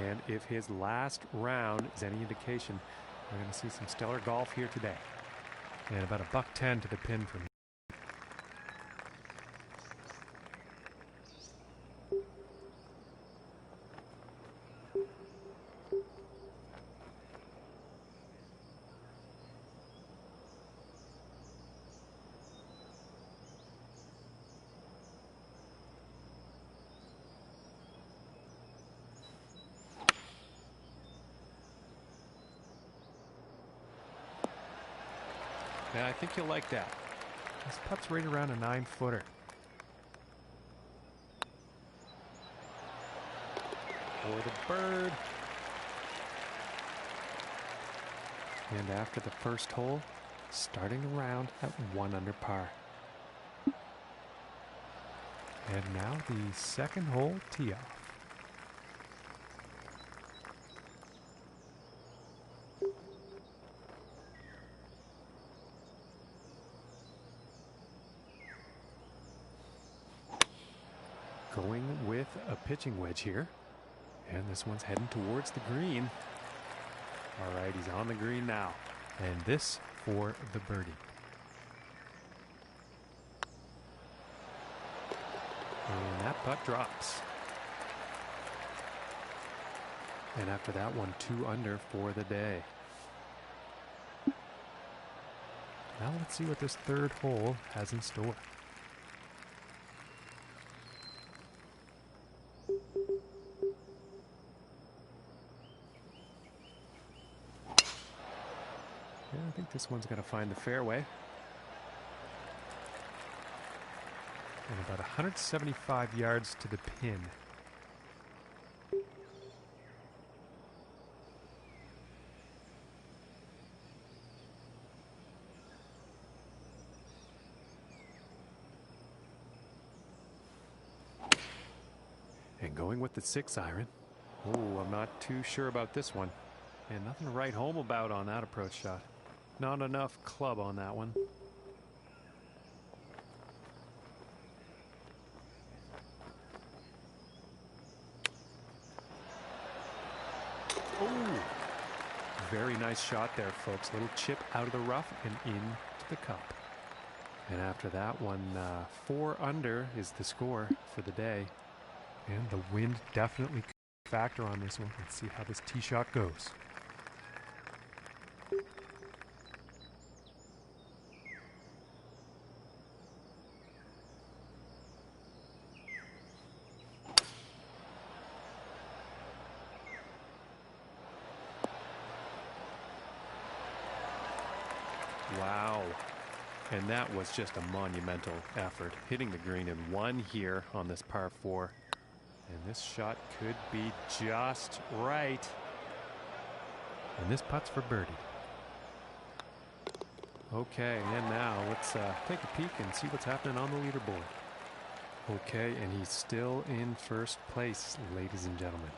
And if his last round is any indication, we're going to see some stellar golf here today. And about $110 to the pin from him. Yeah, I think you'll like that. This putt's right around a 9-footer. For the bird. And after the first hole, starting the round at 1 under par. And now the second hole tee off. Going with a pitching wedge here. And this one's heading towards the green. All right, he's on the green now. And this for the birdie. And that putt drops. And after that one, 2 under for the day. Now let's see what this third hole has in store. Yeah, I think this one's going to find the fairway. And about 175 yards to the pin. And going with the 6-iron. Oh, I'm not too sure about this one. And nothing to write home about on that approach shot. Not enough club on that one. Oh, very nice shot there, folks. Little chip out of the rough and into the cup. And after that one, 4 under is the score for the day. And the wind definitely could factor on this one. Let's see how this tee shot goes. Wow. And that was just a monumental effort. Hitting the green in 1 here on this par 4. And this shot could be just right. And this putt's for birdie. Okay, and now let's take a peek and see what's happening on the leaderboard. Okay, and he's still in first place, ladies and gentlemen.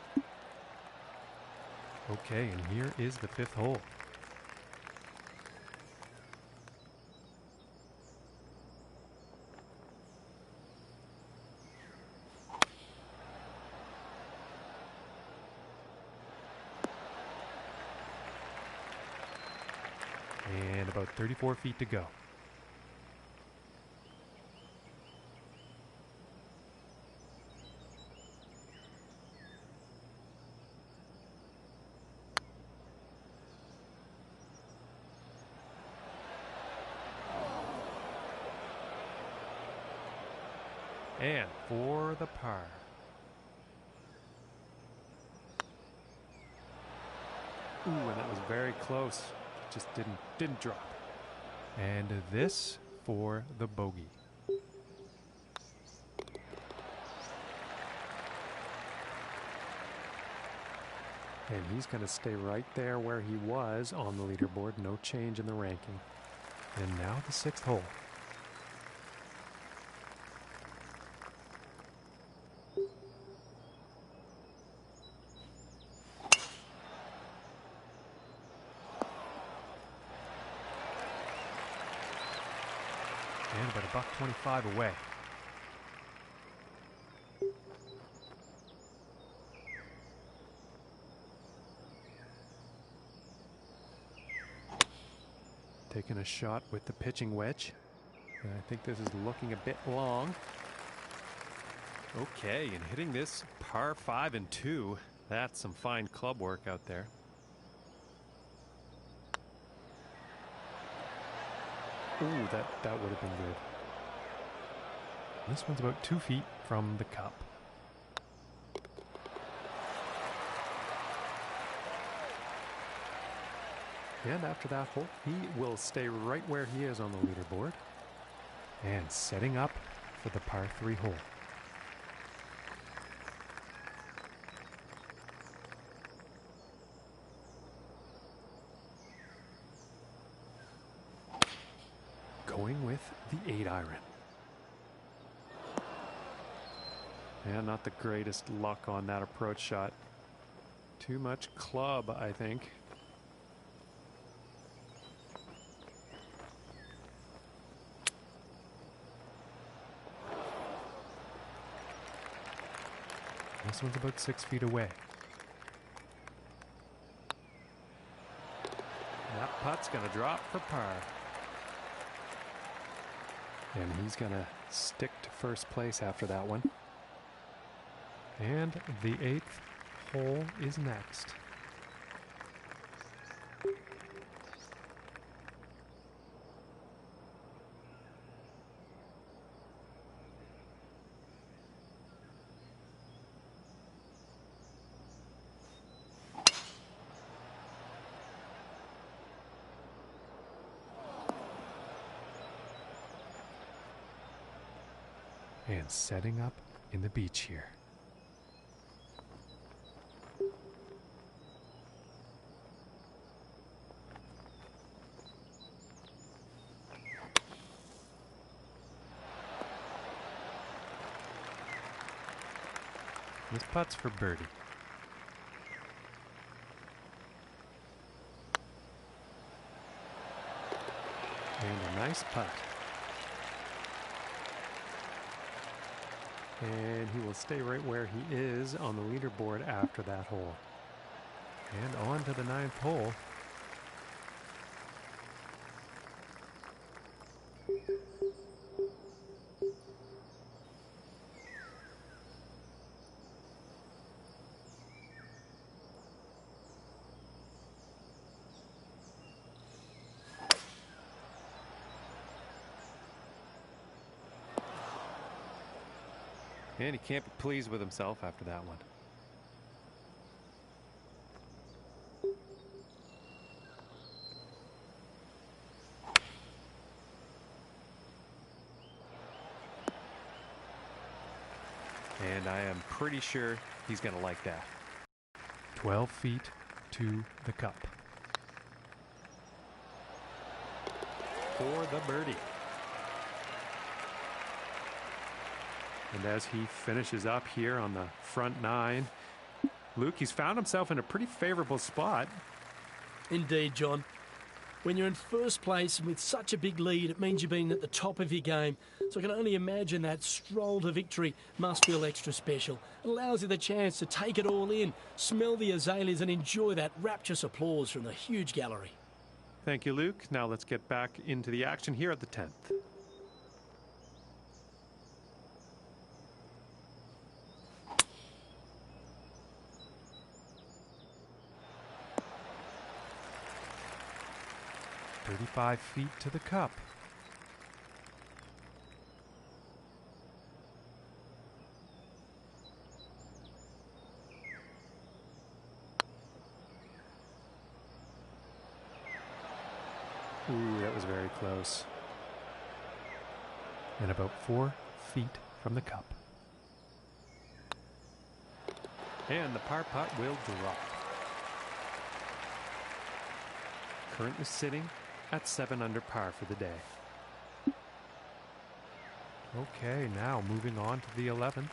Okay, and here is the 5th hole. And about 34 feet to go. And for the par. Ooh, and that was very close. Just didn't drop. And this for the bogey. And he's going to stay right there where he was on the leaderboard. No change in the ranking. And now the 6th hole. And about $125 away. taking a shot with the pitching wedge. And I think this is looking a bit long. Okay, and hitting this par 5 and 2. That's some fine club work out there. Ooh, that would have been good. This one's about 2 feet from the cup. And after that hole, he will stay right where he is on the leaderboard. And setting up for the par 3 hole. Going with the 8-iron. And not the greatest luck on that approach shot. Too much club, I think. This one's about 6 feet away. That putt's gonna drop for par. And he's gonna stick to first place after that one. And the 8th hole is next. And setting up in the beach here. This putt's for birdie. And a nice putt. And he will stay right where he is on the leaderboard after that hole. And on to the 9th hole. And he can't be pleased with himself after that one. And I am pretty sure he's going to like that. 12 feet to the cup. For the birdie. And as he finishes up here on the front 9, Luke, he's found himself in a pretty favorable spot. Indeed, John. When you're in first place with such a big lead, it means you've been at the top of your game. So I can only imagine that stroll to victory must feel extra special. It allows you the chance to take it all in, smell the azaleas and enjoy that rapturous applause from the huge gallery. Thank you, Luke. Now let's get back into the action here at the 10th. "35 feet to the cup." Ooh, that was very close. And about 4 feet from the cup. And the par putt will drop. Currently sitting at 7 under par for the day. Okay, now moving on to the 11th.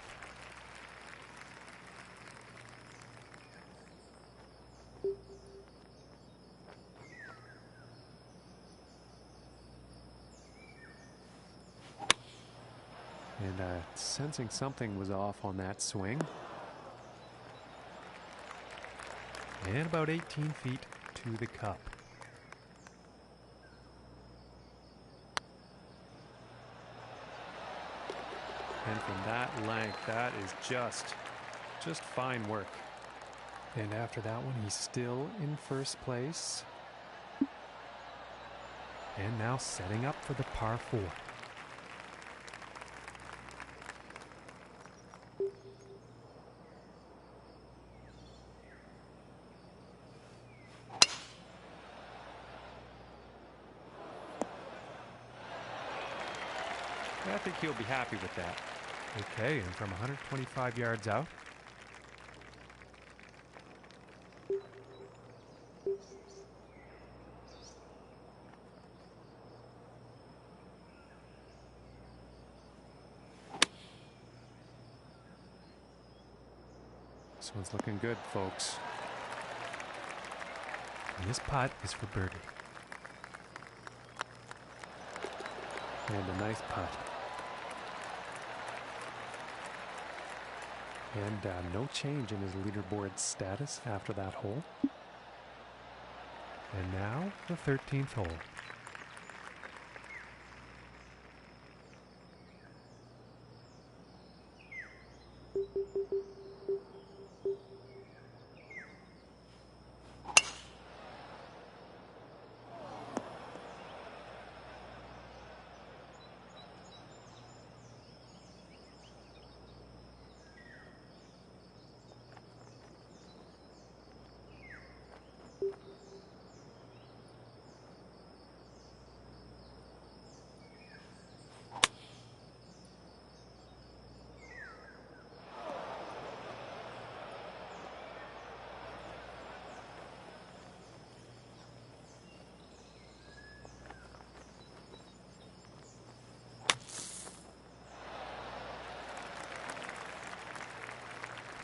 And sensing something was off on that swing. And about 18 feet to the cup. And from that length, that is just fine work. And after that one, he's still in first place. And now setting up for the par 4. I think he'll be happy with that. Okay, and from 125 yards out. This one's looking good, folks. And this putt is for birdie. And a nice putt. And no change in his leaderboard status after that hole. And now the 13th hole.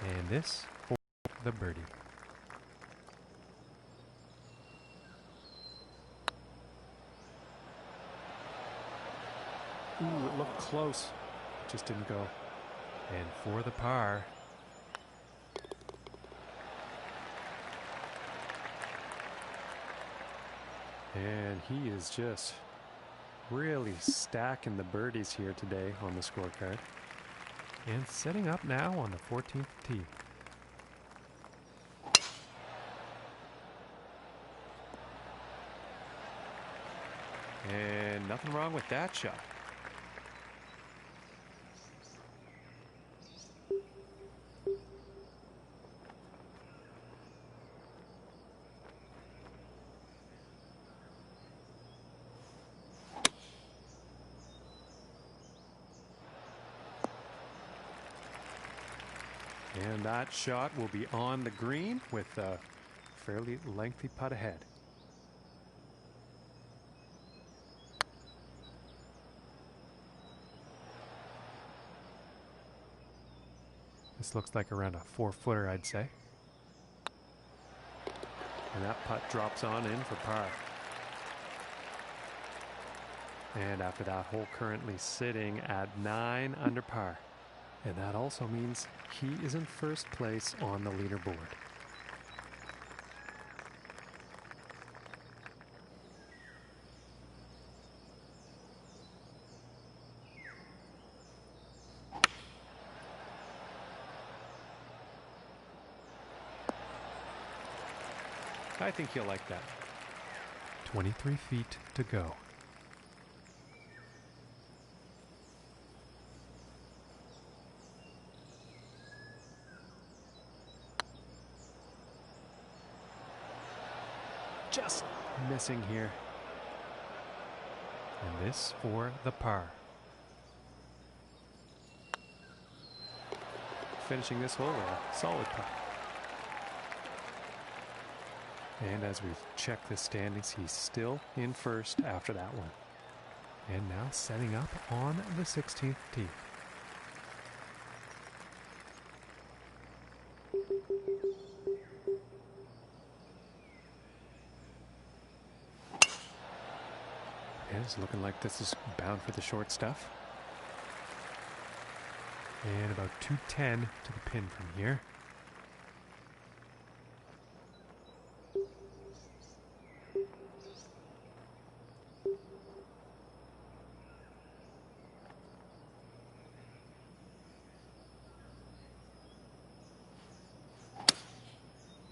And this for the birdie. Ooh, it looked close. Just didn't go. And for the par. And he is just really stacking the birdies here today on the scorecard. And setting up now on the 14th tee. And nothing wrong with that shot. And that shot will be on the green with a fairly lengthy putt ahead. This looks like around a 4-footer, I'd say. And that putt drops on in for par. And after that hole currently sitting at 9 under par. And that also means he is in first place on the leaderboard. I think he'll like that. 23 feet to go. Just missing here. And this for the par. Finishing this hole a solid putt. And as we check the standings, he's still in first after that one. And now setting up on the 16th tee. And it's looking like this is bound for the short stuff. And about 210 to the pin from here.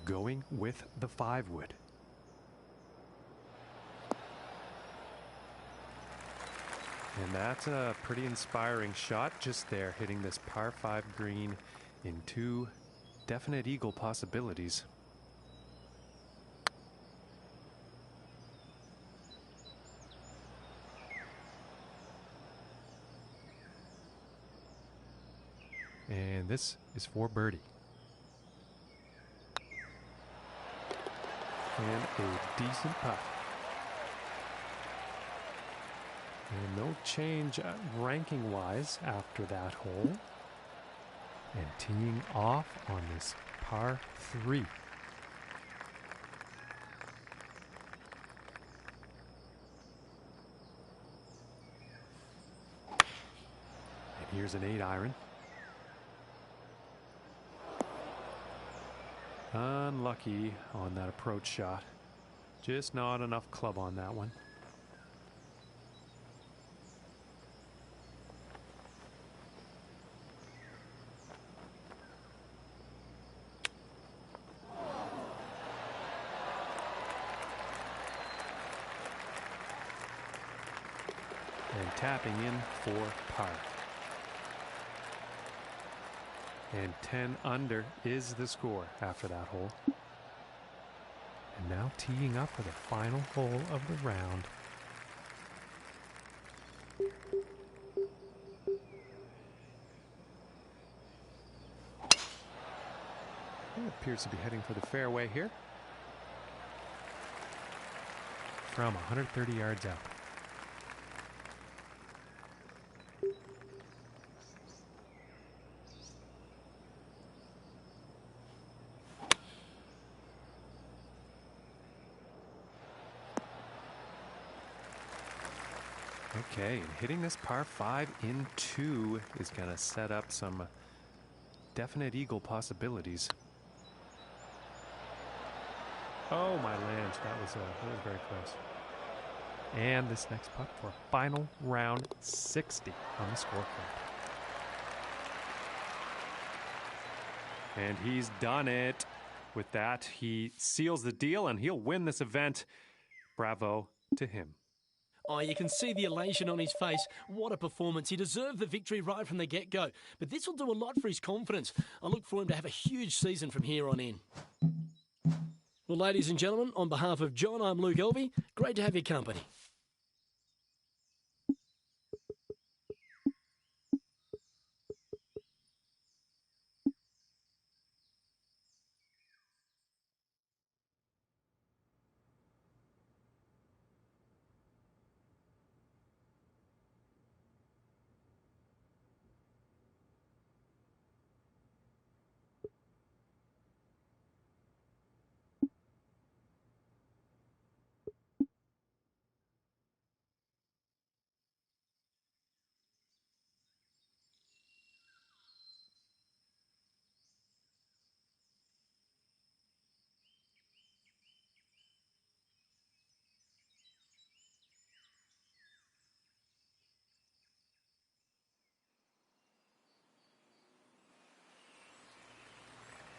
going with the 5-wood. And that's a pretty inspiring shot just there, hitting this par 5 green in 2 definite eagle possibilities. And this is for birdie. And a decent putt. And no change ranking-wise after that hole. And teeing off on this par 3. And here's an 8-iron. Unlucky on that approach shot. Just not enough club on that one. And tapping in for par. And 10 under is the score after that hole. And now teeing up for the final hole of the round. It appears to be heading for the fairway here. From 130 yards out. Okay, and hitting this par 5 in 2 is going to set up some definite eagle possibilities. Oh, my land, that was very close. And this next putt for final round 60 on the scorecard. And he's done it. With that, he seals the deal and he'll win this event. Bravo to him. Oh, you can see the elation on his face. What a performance. He deserved the victory right from the get-go. But this will do a lot for his confidence. I look for him to have a huge season from here on in. Well, ladies and gentlemen, on behalf of John, I'm Luke Elvey. Great to have your company.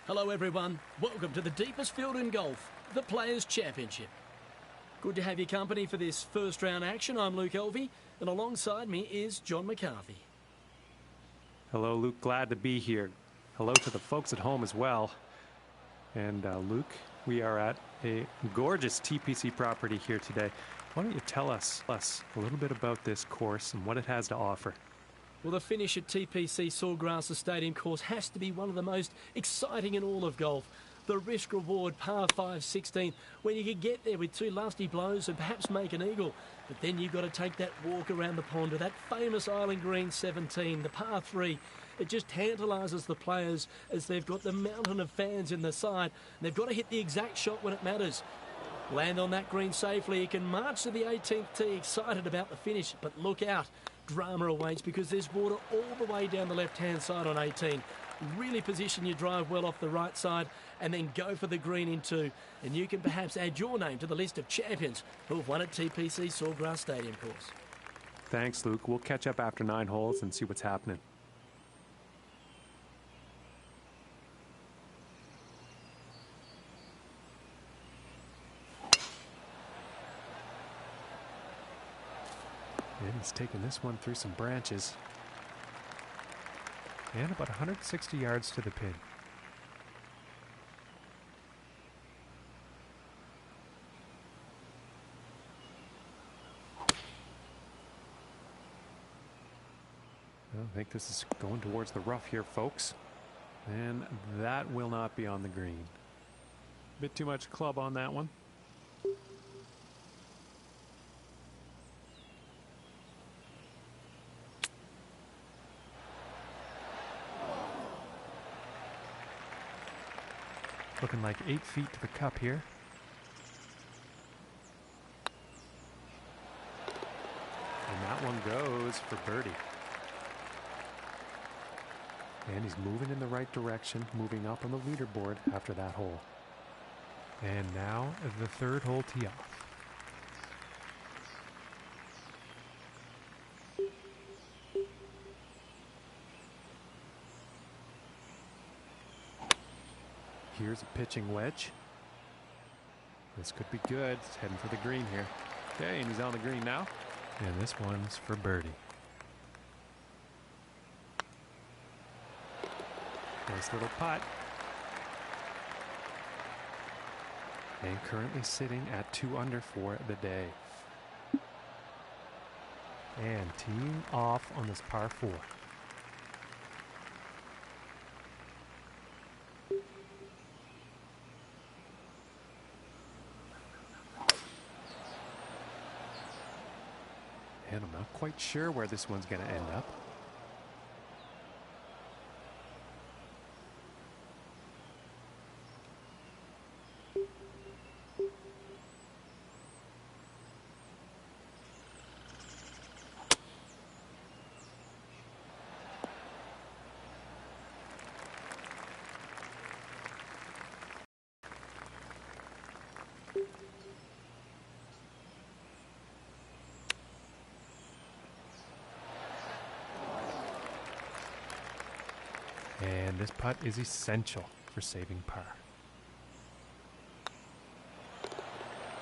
Hello everyone, welcome to the deepest field in golf, the Players' Championship. Good to have your company for this first round action. I'm Luke Elvey, and alongside me is John McCarthy. Hello Luke, glad to be here. Hello to the folks at home as well. And Luke, we are at a gorgeous TPC property here today. Why don't you tell us a little bit about this course and what it has to offer? Well, the finish at TPC Sawgrass Stadium course has to be one of the most exciting in all of golf. The risk-reward par 5 16, when you can get there with 2 lusty blows and perhaps make an eagle. But then you've got to take that walk around the pond to that famous Island Green 17, the par 3. It just tantalises the players as they've got the mountain of fans in the side. And they've got to hit the exact shot when it matters. Land on that green safely. You can march to the 18th tee excited about the finish, but look out. Drama awaits because there's water all the way down the left-hand side on 18. Really position your drive well off the right side and then go for the green in 2. And you can perhaps add your name to the list of champions who have won at TPC Sawgrass Stadium course. Thanks, Luke. We'll catch up after 9 holes and see what's happening. He's taking this one through some branches. And about 160 yards to the pin. I think this is going towards the rough here, folks. And that will not be on the green. Bit too much club on that one. Looking like 8 feet to the cup here. And that one goes for birdie. And he's moving in the right direction, moving up on the leaderboard after that hole. And now the third hole tee off. Here's a pitching wedge. This could be good. It's heading for the green here. Okay, and he's on the green now. And this one's for birdie. Nice little putt. And currently sitting at 2 under for the day. And teeing off on this par 4. And I'm not quite sure where this one's going to end up. And this putt is essential for saving par.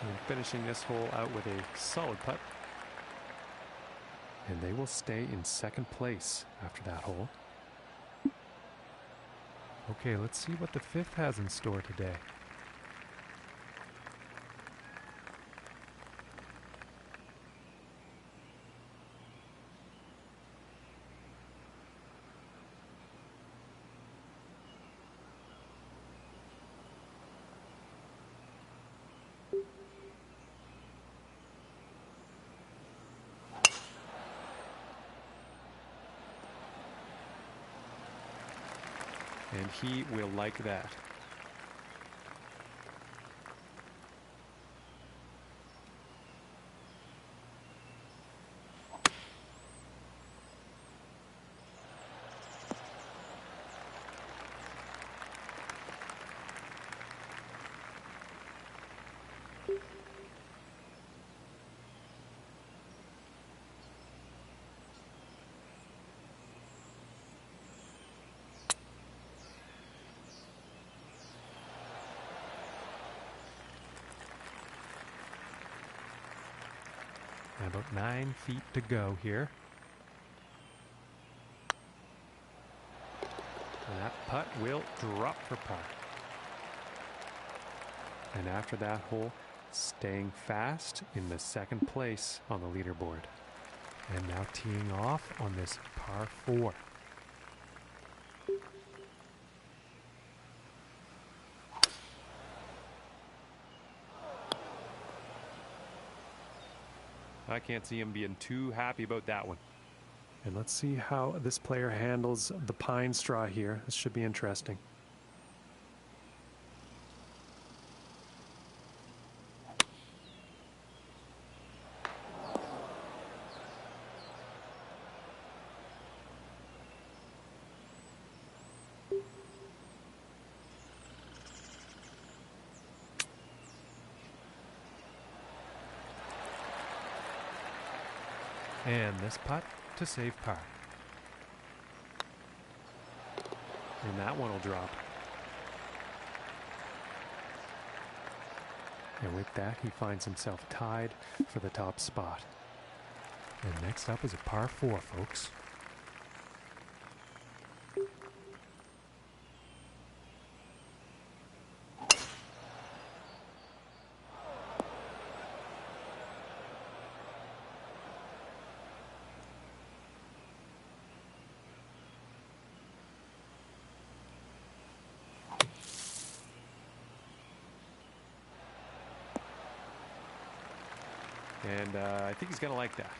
And finishing this hole out with a solid putt. And they will stay in second place after that hole. Okay, let's see what the 5th has in store today. And he will like that. About 9 feet to go here. And that putt will drop for par. And after that hole, staying fast in the 2nd place on the leaderboard. And now teeing off on this par 4. I can't see him being too happy about that one. And let's see how this player handles the pine straw here. This should be interesting. And this putt to save par. And that one will drop. And with that, he finds himself tied for the top spot. And next up is a par 4, folks. And I think he's going to like that.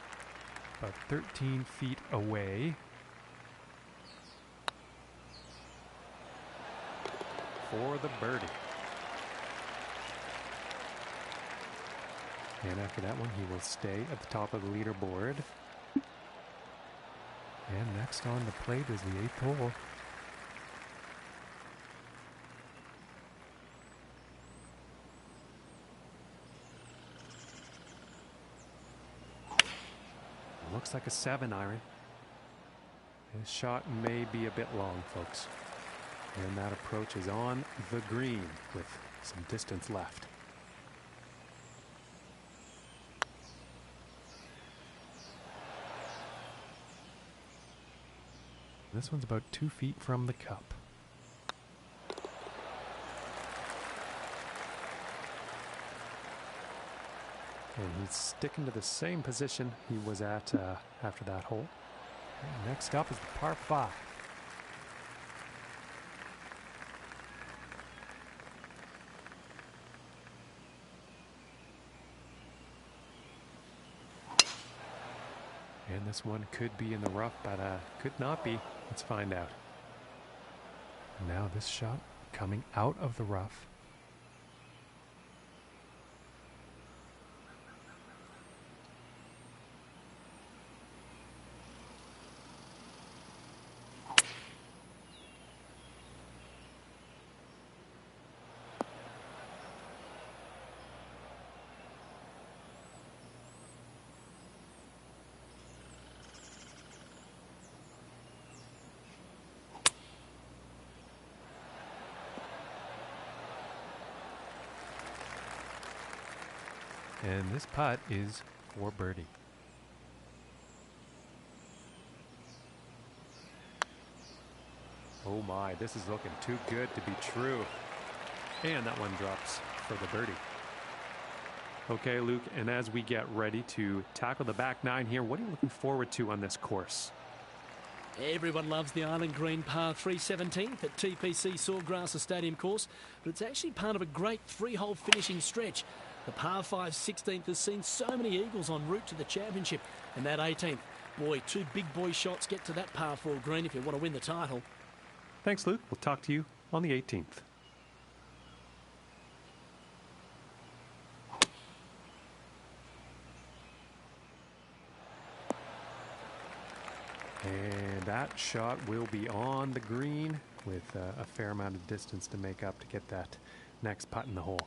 About 13 feet away. For the birdie. And after that one, he will stay at the top of the leaderboard. And next on the plate is the 8th hole. Looks like a 7-iron. His shot may be a bit long, folks. And that approach is on the green with some distance left. This one's about 2 feet from the cup. And he's sticking to the same position he was at after that hole. And next up is the par 5. And this one could be in the rough, but could not be. Let's find out. Now this shot coming out of the rough. And this putt is for birdie. Oh my, this is looking too good to be true. And that one drops for the birdie. Okay, Luke, and as we get ready to tackle the back nine here, what are you looking forward to on this course? Everyone loves the Island Green par 3 17th at TPC Sawgrass Stadium course, but it's actually part of a great 3-hole finishing stretch. The par 5 16th has seen so many eagles en route to the championship, and that 18th, boy, 2 big boy shots get to that par 4 green if you want to win the title. Thanks, Luke. We'll talk to you on the 18th. And that shot will be on the green with a fair amount of distance to make up to get that next putt in the hole.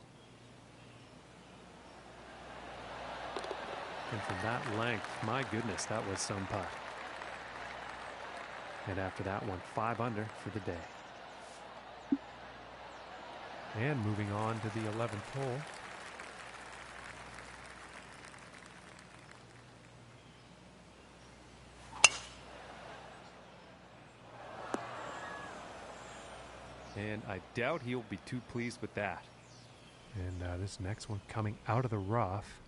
And from that length, my goodness, that was some putt. And after that one, 5 under for the day. And moving on to the 11th hole. And I doubt he'll be too pleased with that. And this next one coming out of the rough.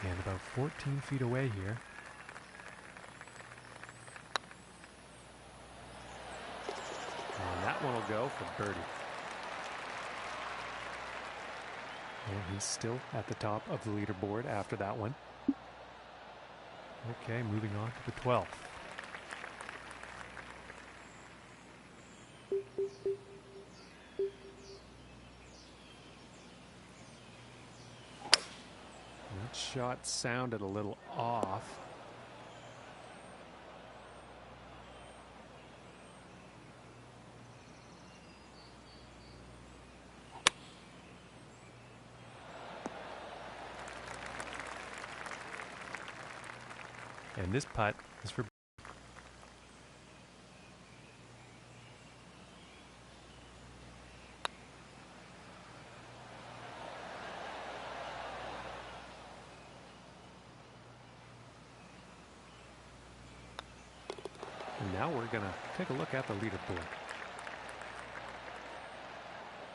And about 14 feet away here. And that one will go for birdie. And he's still at the top of the leaderboard after that one. Okay, moving on to the 12th. That shot sounded a little off. And this putt is for... And now we're going to take a look at the leaderboard.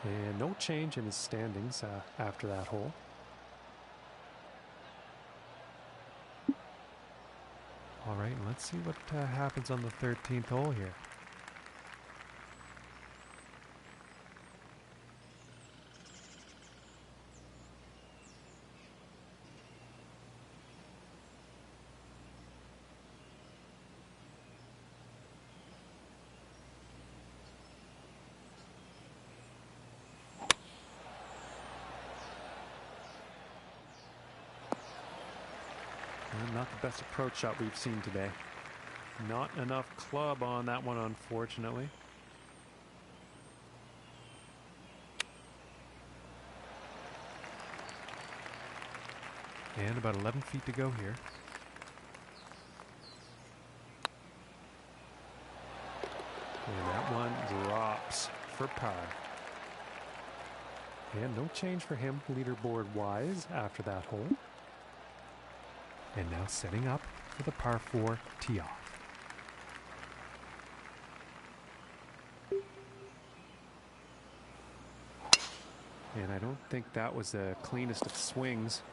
And no change in his standings after that hole. All right, let's see what happens on the 13th hole here. And not the best approach shot we've seen today. Not enough club on that one, unfortunately. And about 11 feet to go here. And that one drops for par. And no change for him leaderboard-wise after that hole. And now setting up for the par 4 tee-off. And I don't think that was the cleanest of swings.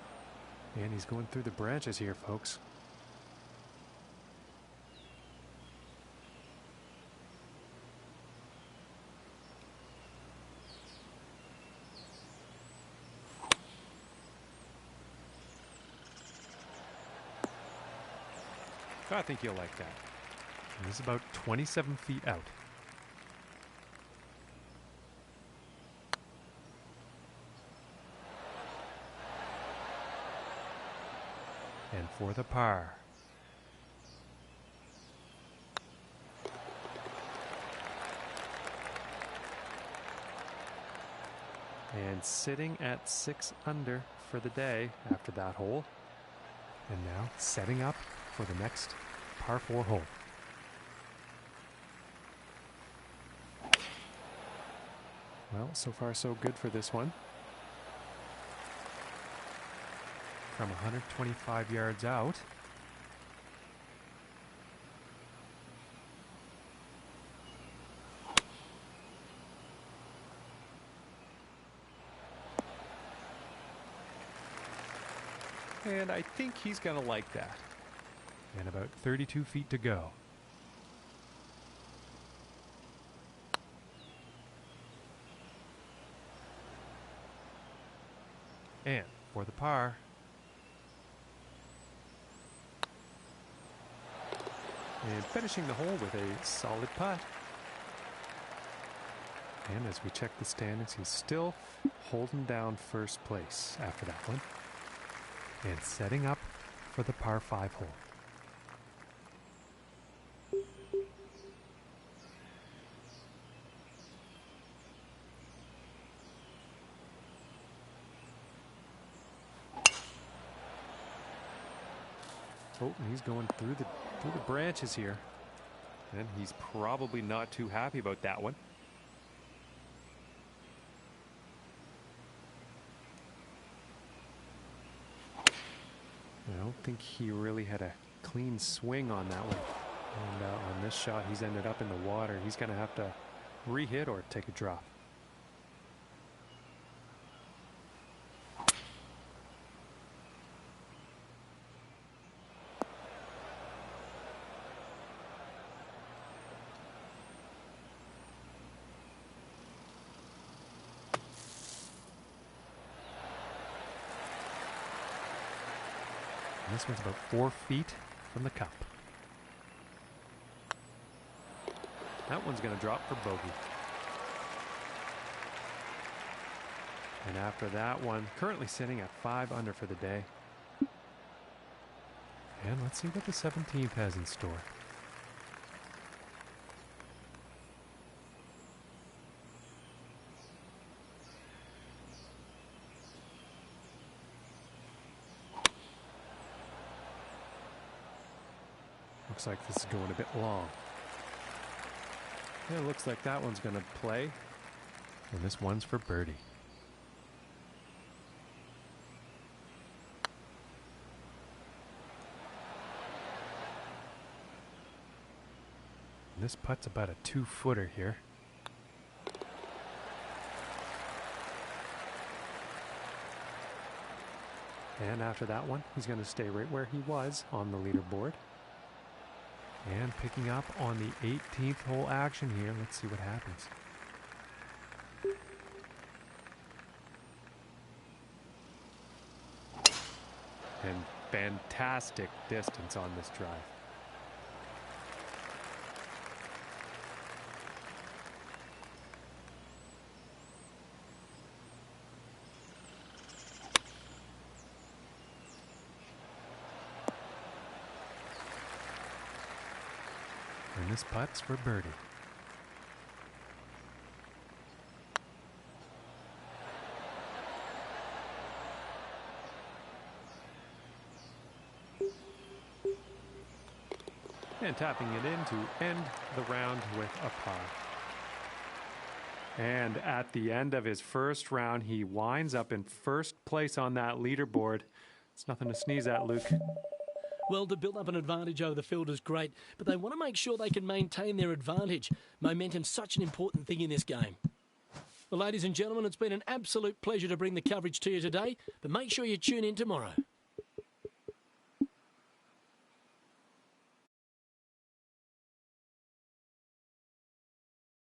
And he's going through the branches here, folks. I think you'll like that. And this is about 27 feet out. And for the par. And sitting at 6 under for the day after that hole. And now setting up for the next par 4 hole. Well, so far so good for this one. From 125 yards out. And I think he's going to like that. And about 32 feet to go. And for the par. And finishing the hole with a solid putt. And as we check the standings, he's still holding down first place after that one. And setting up for the par 5 hole. Oh, and he's going through the branches here. And he's probably not too happy about that one. I don't think he really had a clean swing on that one. And on this shot, he's ended up in the water. He's going to have to re-hit or take a drop. This one's about 4 feet from the cup. That one's going to drop for bogey. And after that one, currently sitting at 5 under for the day. And let's see what the 17th has in store. Looks like this is going a bit long. Yeah, it looks like that one's going to play. And this one's for birdie. And this putt's about a 2-footer here. And after that one, he's going to stay right where he was on the leaderboard. And picking up on the 18th hole action here. Let's see what happens. And fantastic distance on this drive. And this putt's for birdie. And tapping it in to end the round with a par. And at the end of his first round, he winds up in first place on that leaderboard. It's nothing to sneeze at, Luke. Well, to build up an advantage over the field is great, but they want to make sure they can maintain their advantage. Momentum's such an important thing in this game. Well, ladies and gentlemen, it's been an absolute pleasure to bring the coverage to you today, but make sure you tune in tomorrow.